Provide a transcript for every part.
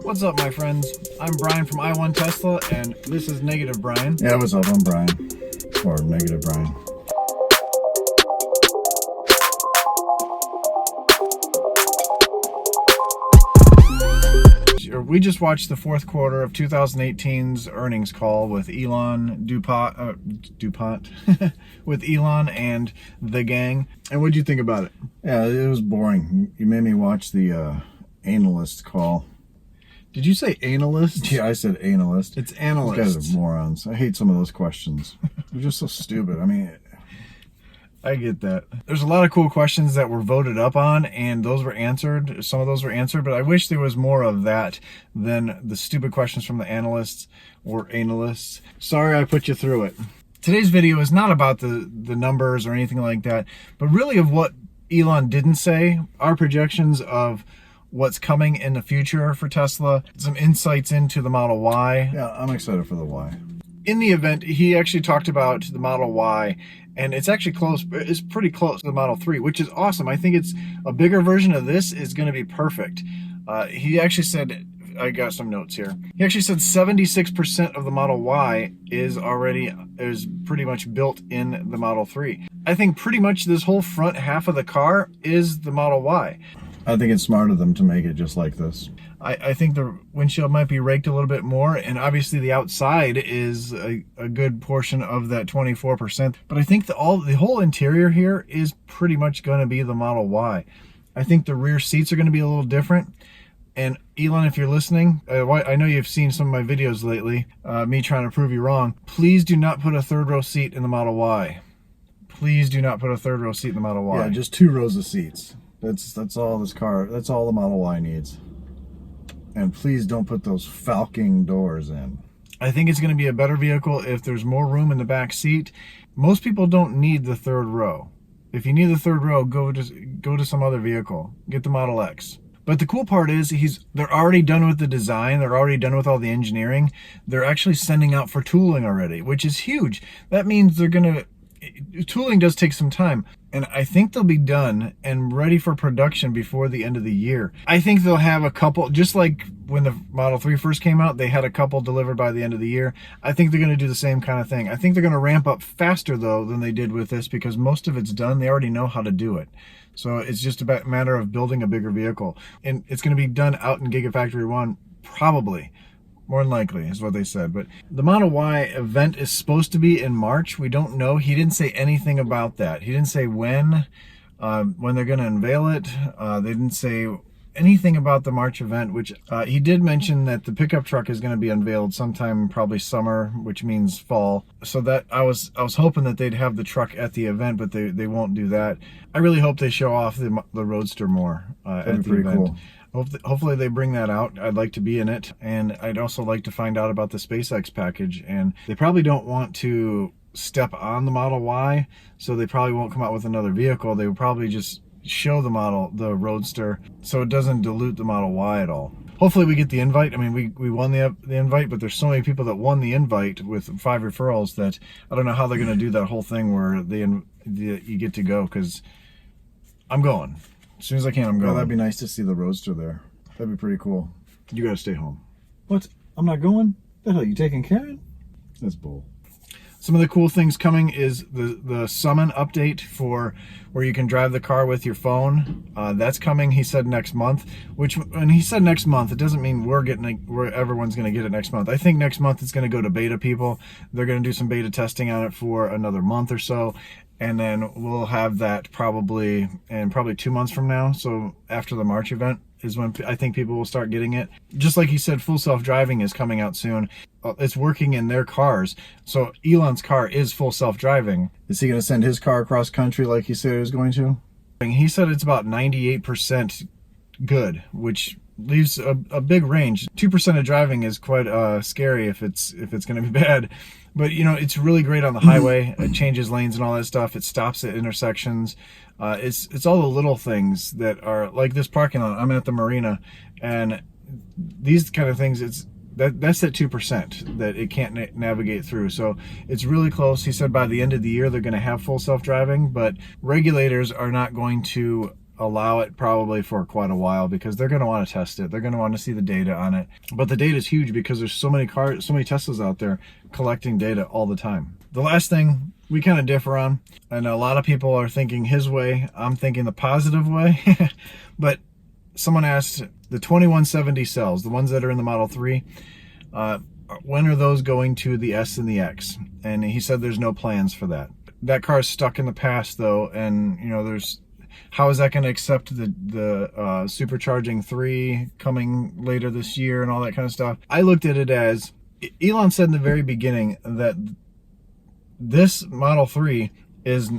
What's up, my friends? I'm Brian from I1 Tesla, and this is Negative Brian. Yeah, what's up? I'm Brian. Or Negative Brian. We just watched the fourth quarter of 2018's earnings call with Elon DuPont with Elon and the gang. And what'd you think about it? Yeah, it was boring. You made me watch the analyst call. Did you say analyst? Yeah, I said analyst. It's analyst. These guys are morons. I hate some of those questions. They're just so stupid. I mean, I get that. There's a lot of cool questions that were voted up on, and those were answered. Some of those were answered, but I wish there was more of that than the stupid questions from the analysts or analysts. Sorry I put you through it. Today's video is not about the numbers or anything like that, but really of what Elon didn't say, our projections of what's coming in the future for Tesla, some insights into the Model Y. yeah, I'm excited for the Y. In the event, he actually talked about the Model Y, and it's actually close. It's pretty close to the Model 3, which is awesome. I think it's a bigger version of this is going to be perfect. He actually said, I got some notes here. He actually said 76% of the Model Y is pretty much built in the Model 3. I think pretty much this whole front half of the car is the Model Y. I think it's smart of them to make it just like this. I think the windshield might be raked a little bit more, and obviously the outside is a good portion of that 24%. But I think the whole interior here is pretty much going to be the Model Y. I think the rear seats are going to be a little different. And Elon, if you're listening, I know you've seen some of my videos lately, me trying to prove you wrong. Please do not put a third row seat in the Model Y. Please do not put a third row seat in the Model Y. Yeah, just 2 rows of seats. That's all this car, that's all the Model Y needs. And please don't put those falcon doors in. I think it's going to be a better vehicle if there's more room in the back seat. Most people don't need the third row. If you need the third row, go to some other vehicle. Get the Model X. But the cool part is they're already done with the design. They're already done with all the engineering. They're actually sending out for tooling already, which is huge. That means tooling does take some time, and I think they'll be done and ready for production before the end of the year. I think they'll have a couple, just like when the Model 3 first came out, they had a couple delivered by the end of the year. I think they're going to do the same kind of thing. I think they're going to ramp up faster, though, than they did with this, because most of it's done. They already know how to do it. So it's just a matter of building a bigger vehicle. And it's going to be done out in Gigafactory 1, probably. More than likely is what they said. But the Model Y event is supposed to be in March. We don't know. He didn't say anything about that. He didn't say when they're going to unveil it. They didn't say anything about the March event, which he did mention that the pickup truck is going to be unveiled sometime probably summer, which means fall. So that I was hoping that they'd have the truck at the event, but they won't do that. I really hope they show off the Roadster more at the event. Cool. Hopefully they bring that out. I'd like to be in it, and I'd also like to find out about the SpaceX package. And they probably don't want to step on the Model Y, so they probably won't come out with another vehicle. They will probably just show the Roadster, so it doesn't dilute the Model Y at all. Hopefully we get the invite. I mean, we won the invite, but there's so many people that won the invite with 5 referrals that I don't know how they're going to do that whole thing where you get to go, because I'm going. As soon as I can, I'm going. Well, that'd be nice to see the Roadster there. That'd be pretty cool. You gotta stay home. What? I'm not going? The hell, you taking Karen? That's bull. Some of the cool things coming is the Summon update for where you can drive the car with your phone. That's coming, he said, next month. Which, when he said next month, it doesn't mean everyone's going to get it next month. I think next month it's going to go to beta people. They're going to do some beta testing on it for another month or so. And then we'll have that probably 2 months from now. So after the March event is when I think people will start getting it. Just like he said, full self-driving is coming out soon. It's working in their cars. So Elon's car is full self-driving. Is he going to send his car across country like he said he was going to? He said it's about 98% good, which leaves a big range. 2% of driving is quite scary if it's going to be bad. But, you know, it's really great on the highway. It changes lanes and all that stuff. It stops at intersections. It's all the little things that are like this parking lot. I'm at the marina, and these kind of things, that's at 2% that it can't navigate through. So it's really close. He said by the end of the year they're going to have full self-driving, but regulators are not going to allow it probably for quite a while because they're going to want to test it. They're going to want to see the data on it. But the data is huge because there's so many cars, so many Teslas out there collecting data all the time. The last thing we kind of differ on, and a lot of people are thinking his way, I'm thinking the positive way, but someone asked, the 2170 cells, the ones that are in the Model 3, when are those going to the S and the X? And he said there's no plans for that. That car is stuck in the past though, and you know, how is that going to accept the supercharging 3 coming later this year and all that kind of stuff? I looked at it as, Elon said in the very beginning that this Model 3 is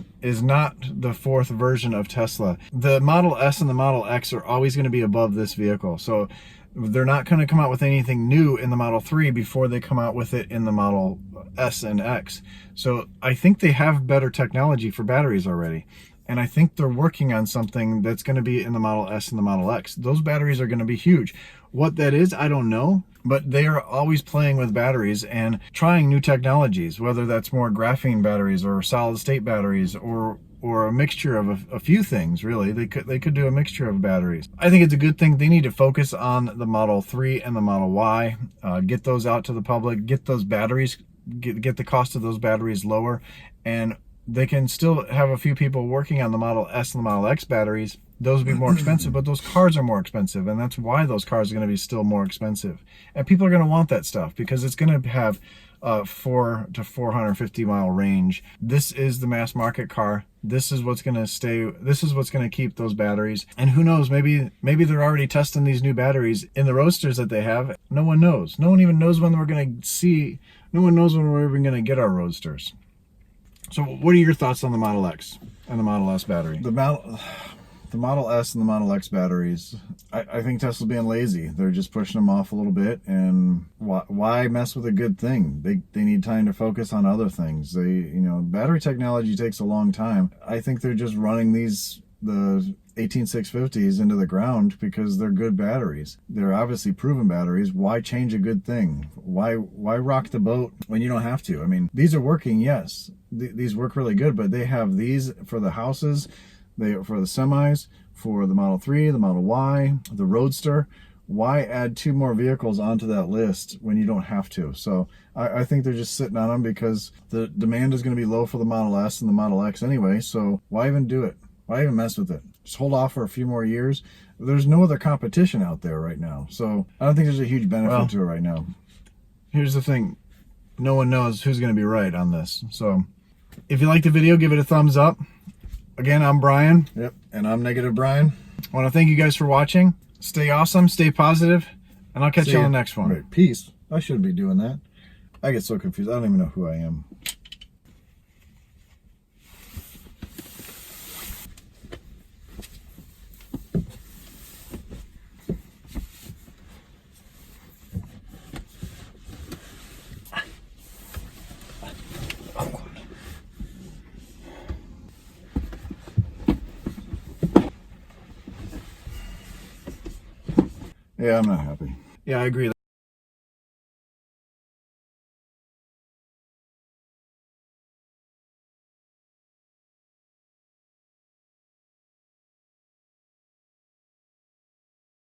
not the fourth version of Tesla. The Model S and the Model X are always going to be above this vehicle. So they're not going to come out with anything new in the Model 3 before they come out with it in the Model S and X. So I think they have better technology for batteries already. And I think they're working on something that's going to be in the Model S and the Model X. Those batteries are going to be huge. What that is, I don't know. But they are always playing with batteries and trying new technologies, whether that's more graphene batteries or solid state batteries or a mixture of a few things, really. They could do a mixture of batteries. I think it's a good thing. They need to focus on the Model 3 and the Model Y, get those out to the public, get those batteries, get the cost of those batteries lower, and they can still have a few people working on the Model S and the Model X batteries. Those would be more expensive, but those cars are more expensive, and that's why those cars are going to be still more expensive. And people are going to want that stuff because it's going to have 4 to 450 mile range. This is the mass market car. This is what's going to stay. This is what's going to keep those batteries. And who knows? Maybe they're already testing these new batteries in the Roadsters that they have. No one knows. No one even knows when we're going to see. No one knows when we're even going to get our Roadsters. So, what are your thoughts on the Model X and the Model S battery? The Model S and the Model X batteries, I think Tesla's being lazy. They're just pushing them off a little bit, and why mess with a good thing? They need time to focus on other things. Battery technology takes a long time. I think they're just running the 18650s into the ground because they're good batteries. They're obviously proven batteries. Why change a good thing? Why rock the boat when you don't have to? I mean, these are working, yes. These work really good, but they have these for the houses, for the semis, for the Model 3, the Model Y, the Roadster. Why add 2 more vehicles onto that list when you don't have to? So I think they're just sitting on them because the demand is going to be low for the Model S and the Model X anyway. So why even do it? Why even mess with it? Just hold off for a few more years. There's no other competition out there right now. So I don't think there's a huge benefit to it right now. Here's the thing. No one knows who's going to be right on this. So if you like the video, give it a thumbs up. Again, I'm Brian. Yep, and I'm Negative Brian. I want to thank you guys for watching. Stay awesome, stay positive, and I'll catch you on the next one. Wait, peace. I shouldn't be doing that. I get so confused. I don't even know who I am. Yeah, I'm not happy. Yeah, I agree.